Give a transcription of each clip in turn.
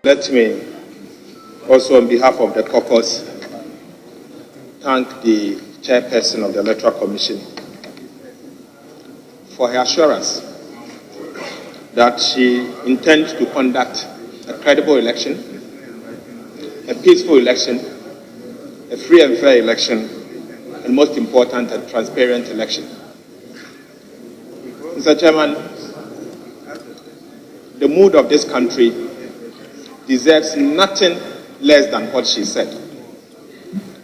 Let me also, on behalf of the caucus, thank the Chairperson of the Electoral Commission for her assurance that she intends to conduct a credible election, a peaceful election, a free and fair election, and most important, a transparent election. Mr. Chairman, the mood of this country deserves nothing less than what she said.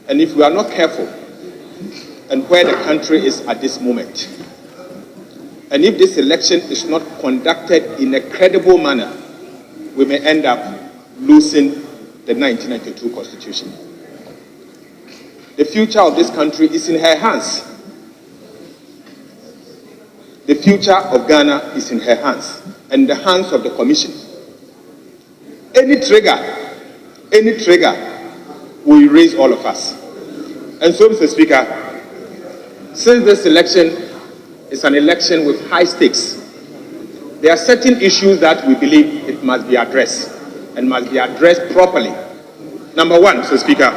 And if we are not careful, and where the country is at this moment, and if this election is not conducted in a credible manner, we may end up losing the 1992 Constitution. The future of this country is in her hands. The future of Ghana is in her hands and the hands of the Commission. Any trigger will erase all of us. And so, Mr. Speaker, since this election is an election with high stakes, there are certain issues that we believe it must be addressed and must be addressed properly. Number one, Mr. Speaker,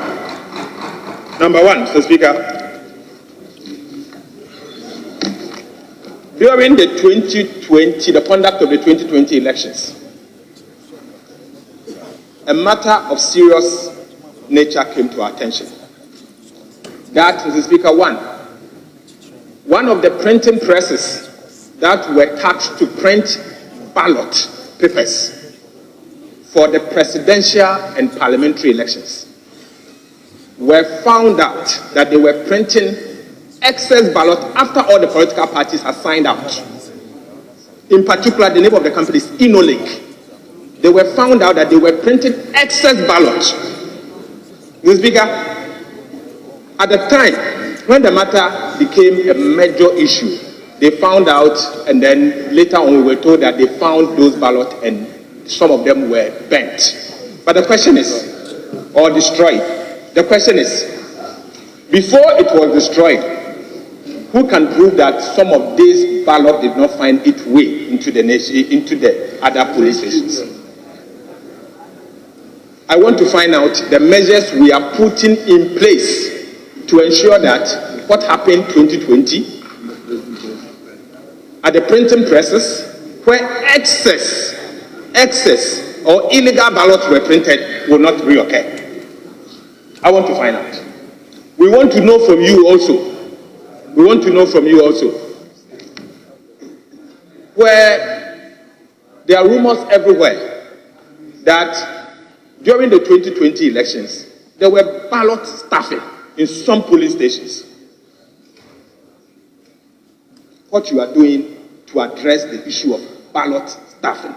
during the conduct of the 2020 elections, a matter of serious nature came to our attention. That, Mr. Speaker, one of the printing presses that were taxed to print ballot papers for the presidential and parliamentary elections were found out that they were printing excess ballot after all the political parties had signed out. In particular, the name of the company is Inolink. They were found out that they were printing excess ballot. Mr. Speaker, at the time when the matter became a major issue, they found out, and then later on we were told that they found those ballots and some of them were bent. But the question is, or destroyed. The question is, before it was destroyed, who can prove that some of these ballots did not find its way into the other police stations? I want to find out the measures we are putting in place to ensure that what happened 2020 at the printing presses, where excess or illegal ballots were printed, will not reoccur. I want to find out. We want to know from you also. Where there are rumors everywhere that during the 2020 elections, there were ballot stuffing in some polling stations. What you are doing to address the issue of ballot stuffing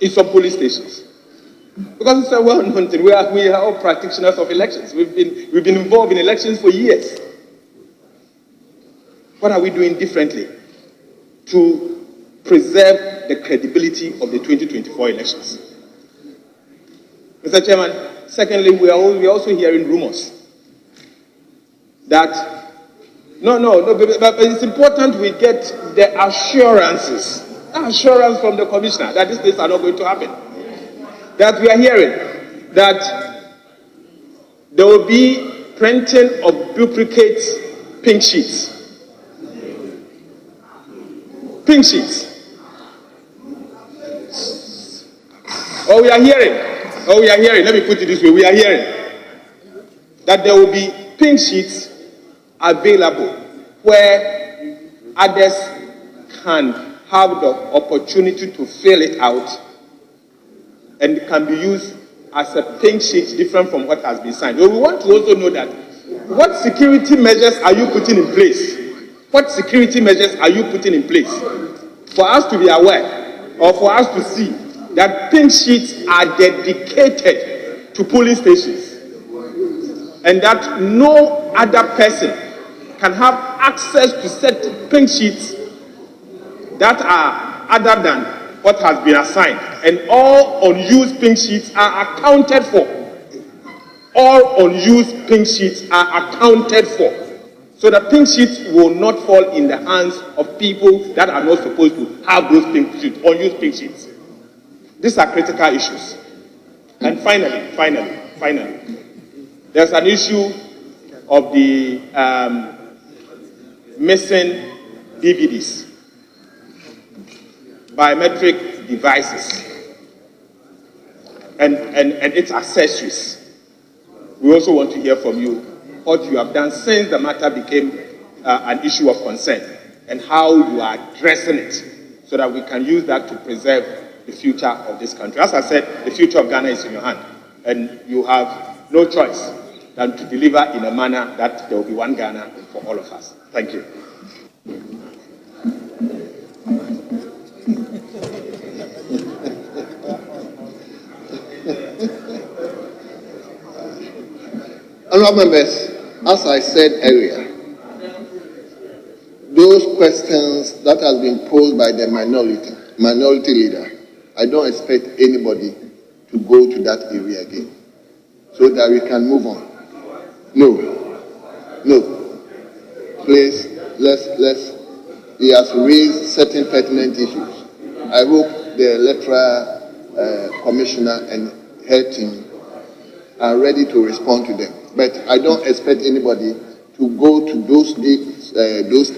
in some polling stations. Because it's a well-known thing. We are all practitioners of elections. We've been involved in elections for years. What are we doing differently to preserve the credibility of the 2024 elections? Mr. Chairman, secondly, we are also hearing rumors that but it's important we get the assurance from the commissioner that these things are not going to happen. That we are hearing that there will be printing of duplicate pink sheets. Pink sheets. We are hearing, let me put it this way, we are hearing that there will be pink sheets available where others can have the opportunity to fill it out and can be used as a pink sheet different from what has been signed. But we want to also know that what security measures are you putting in place? What security measures are you putting in place for us to be aware or for us to see that pink sheets are dedicated to polling stations and that no other person can have access to certain pink sheets that are other than what has been assigned, and all unused pink sheets are accounted for. All unused pink sheets are accounted for. So the pink sheets will not fall in the hands of people that are not supposed to have those pink sheets, unused pink sheets. These are critical issues. And finally, there's an issue of the missing BVDs, biometric devices, and its accessories. We also want to hear from you what you have done since the matter became an issue of concern, and how you are addressing it so that we can use that to preserve the future of this country. As I said, the future of Ghana is in your hand, and you have no choice than to deliver in a manner that there will be one Ghana for all of us. Thank you. Honourable members, as I said earlier, those questions that have been posed by the minority leader, I don't expect anybody to go to that area again, so that we can move on. No. Please, let's. He has raised certain pertinent issues. I hope the electoral commissioner and her team are ready to respond to them. But I don't expect anybody to go to those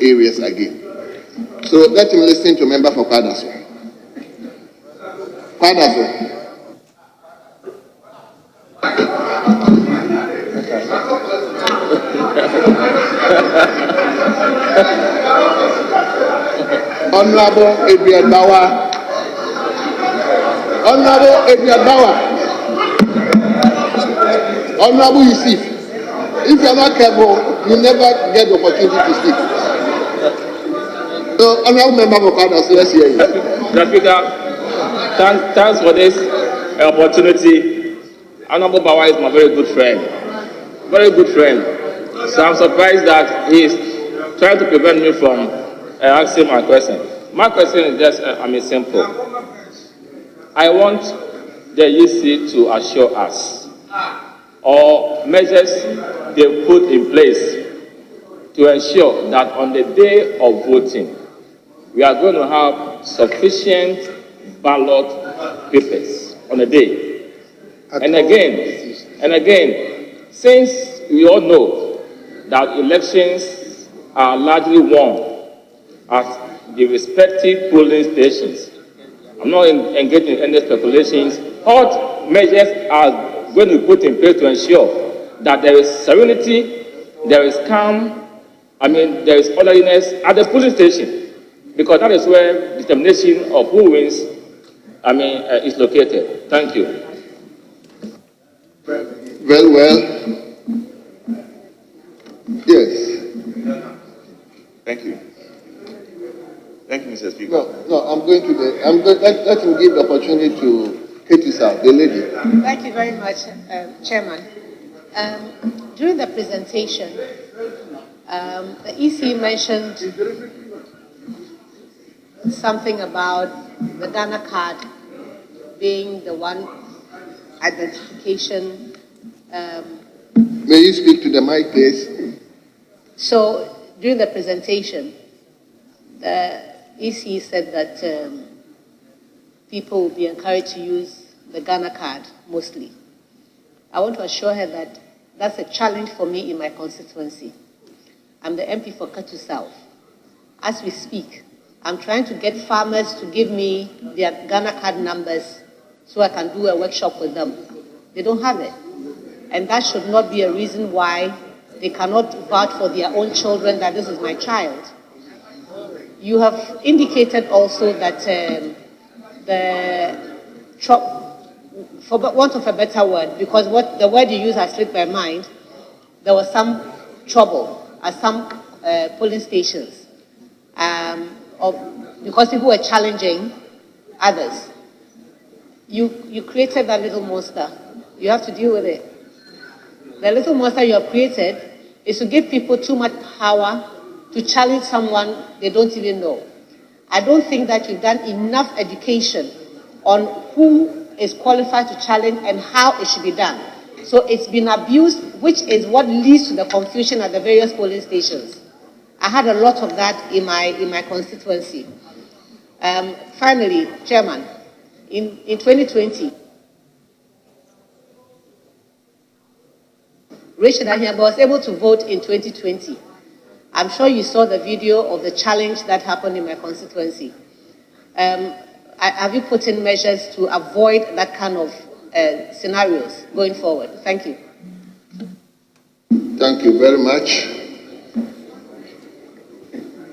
areas again. So let him listen to member for Kwadaso. Honorable Adrian Bauer. Honorable Yusuf, if you are not careful, you never get the opportunity to speak. So, honorable member for Kwadaso, let's hear you. Mr. Speaker, thanks for this opportunity. Honorable Bauer is my very good friend. So I'm surprised that he is trying to prevent me from asking my question. My question is just, simple. I want the EC to assure us or measures they put in place to ensure that on the day of voting, we are going to have sufficient ballot papers on the day. And again, since we all know that elections are largely won at the respective polling stations, I'm not engaging in any speculations. What measures are going to be put in place to ensure that there is serenity, there is calm, there is orderliness at the polling station? Because that is where determination of who wins, is located. Thank you. Very well. Yes. Thank you. Thank you, Mr. Speaker. Let him give the opportunity to Katie South, the lady. Thank you very much, Chairman. During the presentation, the EC mentioned something about the Ghana card being the one identification. May you speak to the mic, please? So, during the presentation, the EC said that people will be encouraged to use the Ghana card mostly. I want to assure her that that's a challenge for me in my constituency. I'm the MP for Katu South. As we speak, I'm trying to get farmers to give me their Ghana card numbers so I can do a workshop with them. They don't have it. And that should not be a reason why they cannot vouch for their own children that this is my child. You have indicated also that for want of a better word, because what the word you use has slipped my mind, there was some trouble at some polling stations because people were challenging others. You created that little monster. You have to deal with it. The little monster you have created is to give people too much power to challenge someone they don't even know. I don't think that you've done enough education on who is qualified to challenge and how it should be done. So it's been abused, which is what leads to the confusion at the various polling stations. I had a lot of that in my constituency. Finally, Chairman, In 2020, Rachel Ahiamba was able to vote in 2020. I'm sure you saw the video of the challenge that happened in my constituency. Have you put in measures to avoid that kind of scenarios going forward? Thank you. Thank you very much.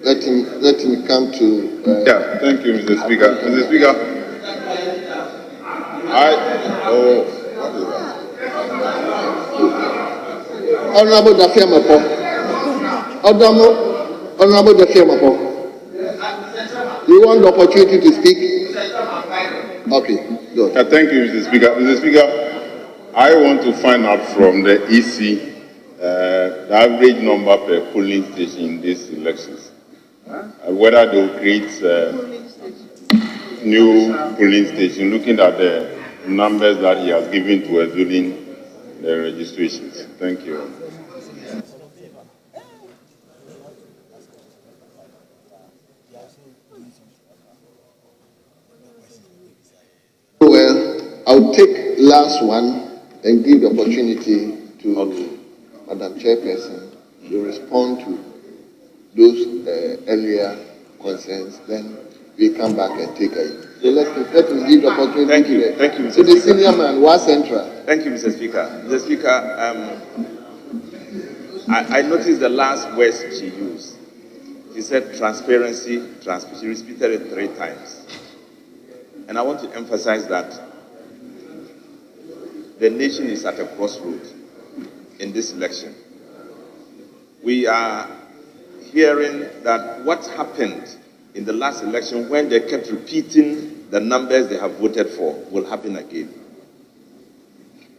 Let him come to... Yeah, thank you, Mr. Speaker. Mr. Speaker, what is that? Honorable Dafiamapo. Honorable Dafiamapo. You want the opportunity to speak? Okay, good. Thank you, Mr. Speaker. Mr. Speaker, I want to find out from the EC the average number per polling station in these elections. Whether they will create new polling station, looking at the numbers that he has given to us during the registrations. Thank you. Well, I'll take last one and give the opportunity to Madam Chairperson to respond to those earlier concerns. Then we come back and take a... So let me give the opportunity. Thank you. Thank you, Mr. So the Speaker. senior man, War Central. Thank you, Mr. Speaker. Mr. Speaker, I noticed the last words she used. She said transparency, she repeated it 3 times. And I want to emphasize that the nation is at a crossroad in this election. We are hearing that what happened in the last election when they kept repeating the numbers they have voted for will happen again.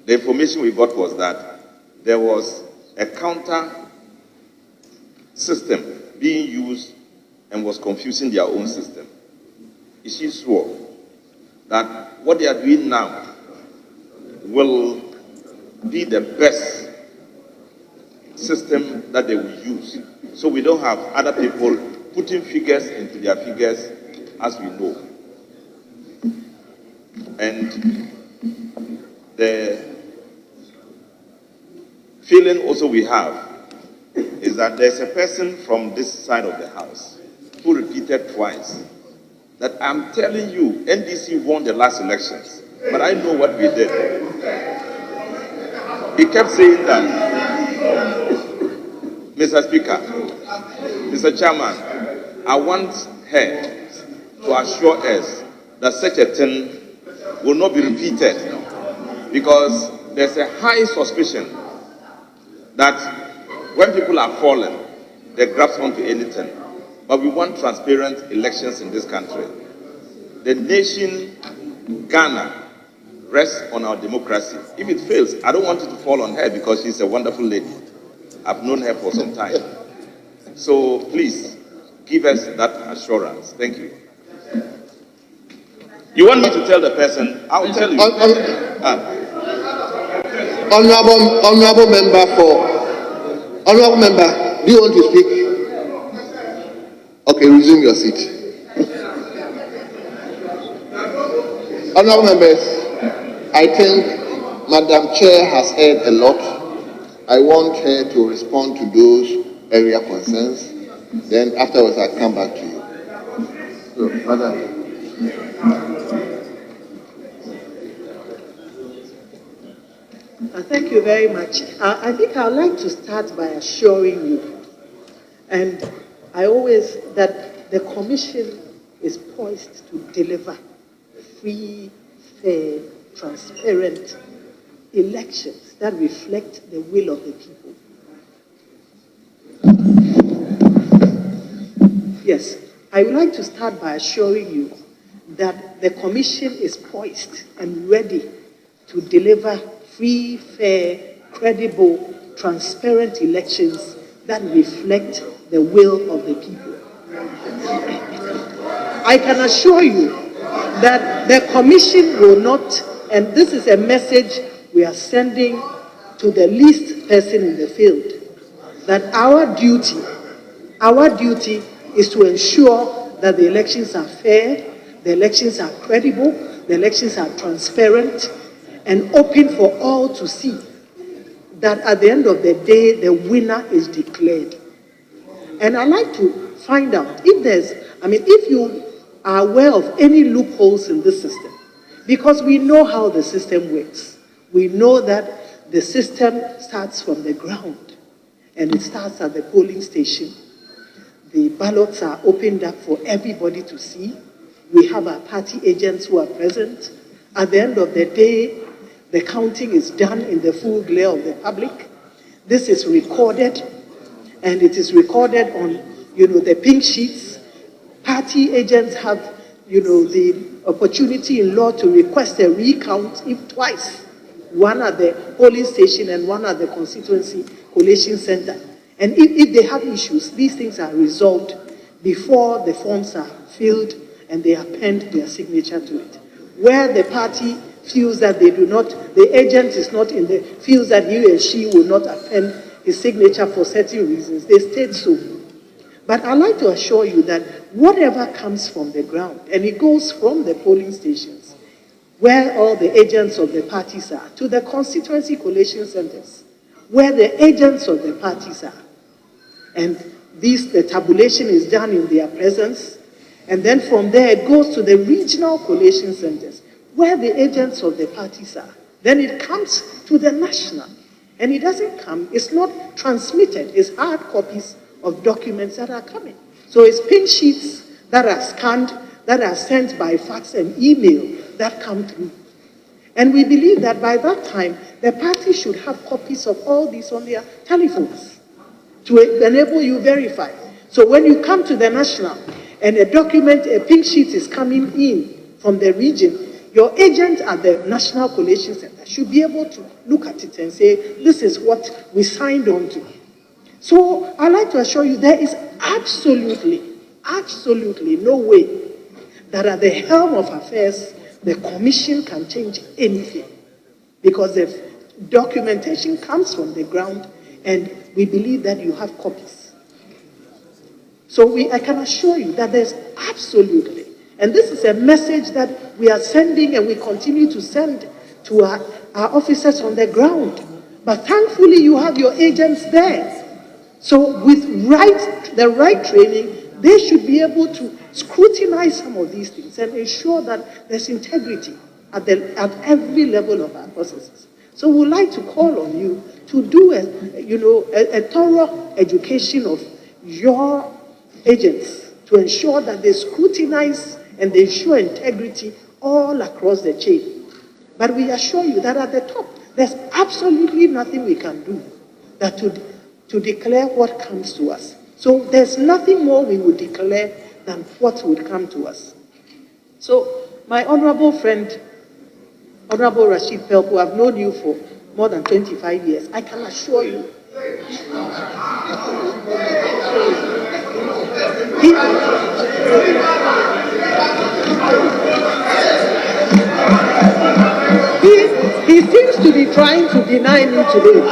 The information we got was that there was a counter system being used and was confusing their own system. Is she sure that what they are doing now will be the best system that they will use? So we don't have other people putting figures into their figures, as we know. And the feeling also we have is that there's a person from this side of the house who repeated twice that I'm telling you, NDC won the last elections, but I know what we did. He kept saying that, Mr. Speaker, Mr. Chairman, I want her to assure us that such a thing will not be repeated, because there's a high suspicion that when people are fallen, they grasp onto anything. But we want transparent elections in this country. The nation, Ghana, rests on our democracy. If it fails, I don't want it to fall on her because she's a wonderful lady. I've known her for some time. So please, give us that assurance. Thank you. You want me to tell the person? I'll tell you. Honorable member, do you want to speak? Okay, resume your seat. Honorable members, I think Madam Chair has heard a lot. I want her to respond to those area concerns. Then afterwards, I'll come back to you. So, Madam. Thank you very much. I think I'd like to start by assuring you, and I always, that the Commission is poised to deliver free, fair, transparent elections that reflect the will of the people. Yes, I would like to start by assuring you that the Commission is poised and ready to deliver free, fair, credible, transparent elections that reflect the will of the people. I can assure you that the Commission will not, and this is a message we are sending to the least person in the field, that our duty is to ensure that the elections are fair, the elections are credible, the elections are transparent and open for all to see, that at the end of the day, the winner is declared. And I'd like to find out if you are aware of any loopholes in this system, because we know how the system works. We know that the system starts from the ground and it starts at the polling station. The ballots are opened up for everybody to see. We have our party agents who are present. At the end of the day, the counting is done in the full glare of the public. This is recorded, and it is recorded on, the pink sheets. Party agents have, the opportunity in law to request a recount if twice, one at the polling station and one at the constituency collation center. And if they have issues, these things are resolved before the forms are filled and they append their signature to it. Where the party feels that the agent is not feels that he or she will not append his signature for certain reasons, they state so. But I'd like to assure you that whatever comes from the ground, and it goes from the polling stations, where all the agents of the parties are, to the constituency collation centers, where the agents of the parties are. And the tabulation is done in their presence, and then from there it goes to the regional collation centers, where the agents of the parties are. Then it comes to the national, and it doesn't come, it's not transmitted, it's hard copies of documents that are coming. So it's pink sheets that are scanned, that are sent by fax and email that come through. And we believe that by that time, the party should have copies of all these on their telephones to enable you verify. So when you come to the national and a pink sheet is coming in from the region, your agent at the National Collation Center should be able to look at it and say, this is what we signed on to. So I'd like to assure you there is absolutely no way that at the helm of affairs, the commission can change anything, because the documentation comes from the ground and we believe that you have copies. So I can assure you that there's absolutely, and this is a message that we are sending and we continue to send to our officers on the ground. But thankfully you have your agents there. So with the right training, they should be able to scrutinize some of these things and ensure that there's integrity at every level of our processes. So we'd like to call on you to do a thorough education of your agents to ensure that they scrutinize and they ensure integrity all across the chain. But we assure you that at the top, there's absolutely nothing we can do that to declare what comes to us. So there's nothing more we would declare than what would come to us. So my honorable friend, Honorable Rashid Pelpo, I've known you for more than 25 years. I can assure you, he seems to be trying to deny me today.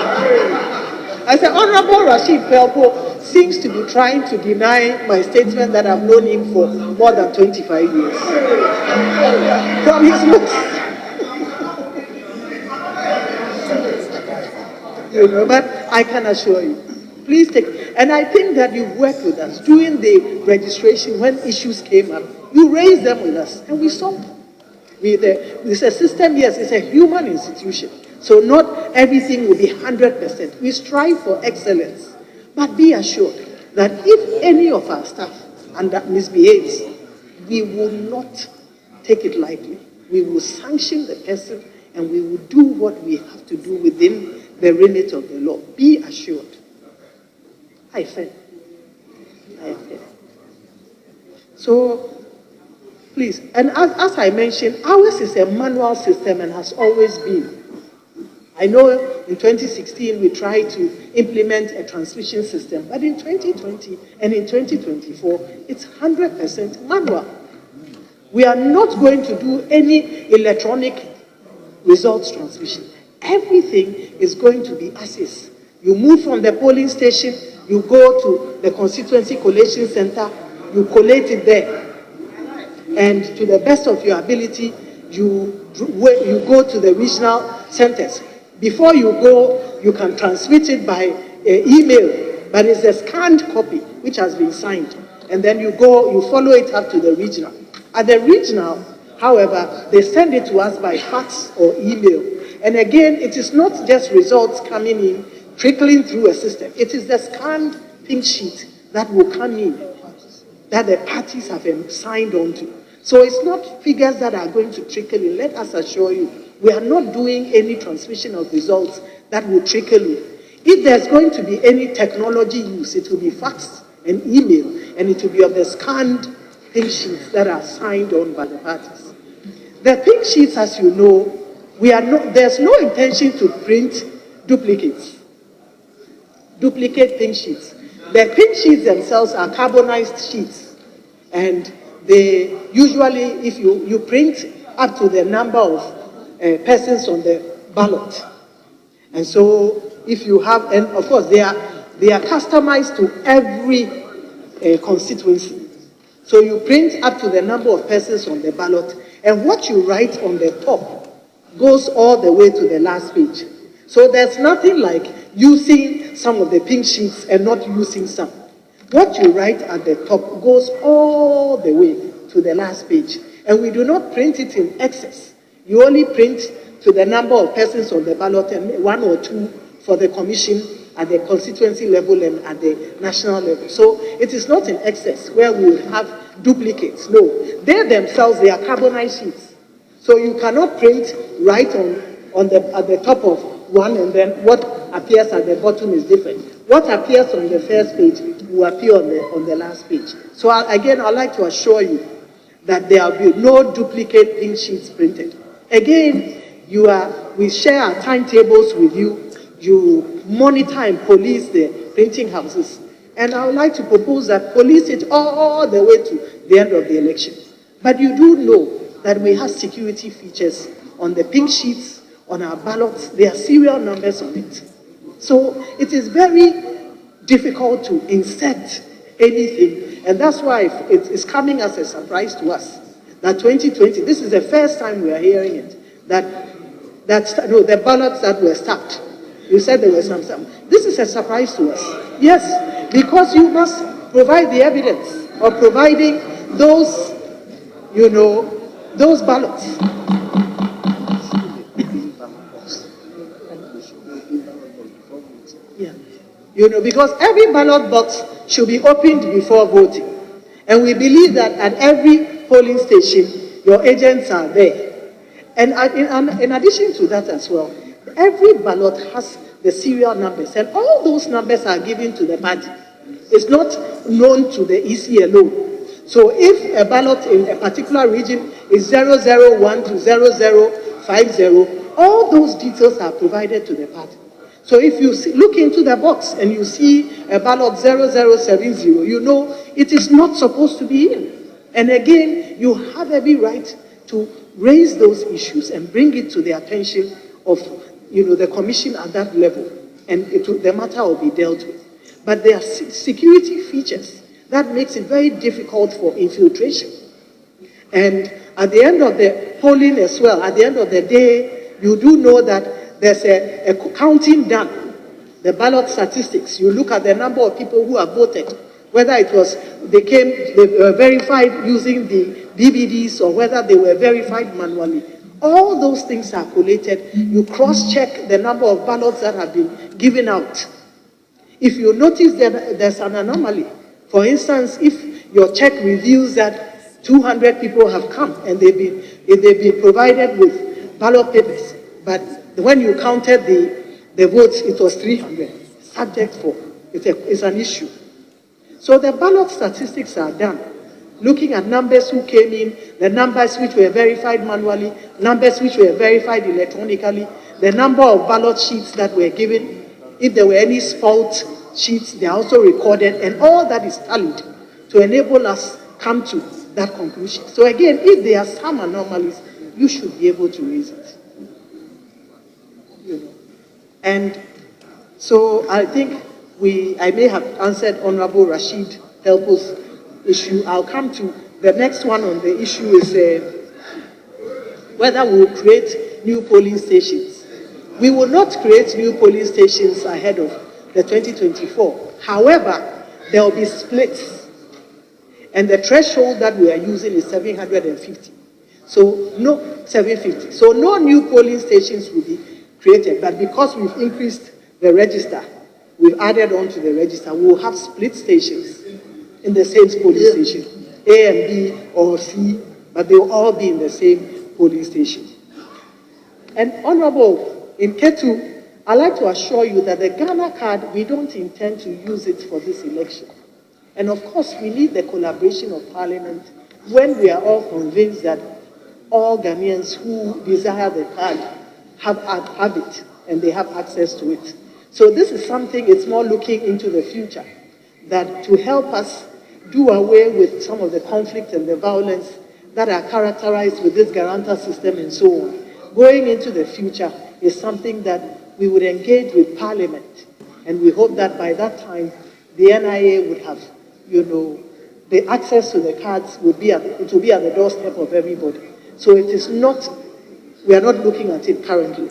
I said, Honorable Rashid Pelpo seems to be trying to deny my statement that I've known him for more than 25 years. From his looks. But I can assure you. Please take, and I think that you've worked with us during the registration when issues came up. You raised them with us, and we solved them. It's a system, yes, it's a human institution. So not everything will be 100%. We strive for excellence. But be assured that if any of our staff misbehaves, we will not take it lightly. We will sanction the person and we will do what we have to do within the remit of the law. Be assured. I feel. So, please, and as I mentioned, ours is a manual system and has always been. I know in 2016 we tried to implement a transmission system, but in 2020 and in 2024, it's 100% manual. We are not going to do any electronic results transmission. Everything is going to be as is. You move from the polling station, you go to the constituency collation center, you collate it there. And to the best of your ability, you go to the regional centers. Before you go, you can transmit it by email, but it's a scanned copy which has been signed. And then you follow it up to the regional. At the regional, however, they send it to us by fax or email. And again, it is not just results coming in, trickling through a system. It is the scanned pink sheet that will come in, that the parties have signed on to. So it's not figures that are going to trickle in. Let us assure you, we are not doing any transmission of results that will trickle in. If there's going to be any technology use, it will be faxed and email, and it will be of the scanned pink sheets that are signed on by the parties. The pink sheets, as you know, there's no intention to print duplicates. Duplicate pink sheets. The pink sheets themselves are carbonized sheets, and they usually, if you print up to the number of persons on the ballot, and so if you have, and of course they are customized to every constituency. So you print up to the number of persons on the ballot, and what you write on the top goes all the way to the last page. So there's nothing like using some of the pink sheets and not using some. What you write at the top goes all the way to the last page. And we do not print it in excess. You only print to the number of persons on the ballot and 1 or 2 for the commission at the constituency level and at the national level. So it is not in excess where we will have duplicates. No, they themselves, they are carbonized sheets. So you cannot print right at the top of one and then what appears at the bottom is different. What appears on the first page will appear on the last page. So again, I'd like to assure you that there will be no duplicate pink sheets printed. Again, we share our timetables with you. You monitor and police the printing houses. And I would like to propose that police it all the way to the end of the election. But you do know that we have security features on the pink sheets, on our ballots. There are serial numbers on it. So it is very difficult to insert anything. And that's why it is coming as a surprise to us that 2020, this is the first time we are hearing it, the ballots that were stacked. You said there were some. This is a surprise to us. Yes, because you must provide the evidence of providing those, those ballots. Yeah. Because every ballot box should be opened before voting. And we believe that at every polling station, your agents are there. And in addition to that as well, every ballot has the serial numbers, and all those numbers are given to the party. It's not known to the EC alone. So if a ballot in a particular region is 001 to 0050, all those details are provided to the party. So if you look into the box and you see a ballot 0070, you know it is not supposed to be in. And again, you have every right to raise those issues and bring it to the attention of the commission at that level, and the matter will be dealt with. But there are security features that makes it very difficult for infiltration. And at the end of the polling as well, at the end of the day, you do know that there's a counting done, the ballot statistics. You look at the number of people who have voted, whether it was they were verified using the BVDs or whether they were verified manually. All those things are collated. You cross-check the number of ballots that have been given out. If you notice that there's an anomaly, for instance, if your check reveals that 200 people have come and they've been provided with ballot papers, but when you counted the votes, it was 300. Subject for it's an issue. So the ballot statistics are done, looking at numbers who came in, the numbers which were verified manually, numbers which were verified electronically, the number of ballot sheets that were given. If there were any fault sheets, they are also recorded, and all that is tallied to enable us come to that conclusion. So again, if there are some anomalies, you should be able to raise it. And so I think I may have answered Honorable Rashid Helpo's issue. I'll come to the next one on the issue is whether we will create new polling stations. We will not create new polling stations ahead of the 2024. However, there will be splits. And the threshold that we are using is 750. So no, 750. So no new polling stations will be created. But because we've increased the register, we've added on to the register, we will have split stations in the same polling station, A and B or C, but they will all be in the same polling station. And Honorable, in Ketu, I'd like to assure you that the Ghana card, we don't intend to use it for this election. And of course, we need the collaboration of Parliament when we are all convinced that all Ghanaians who desire the card have it and they have access to it. So this is something, it's more looking into the future, that to help us do away with some of the conflict and the violence that are characterized with this guarantor system and so on. Going into the future is something that we would engage with Parliament, and we hope that by that time, the NIA would have, the access to the cards would be it will be at the doorstep of everybody. So it is not, we are not looking at it currently.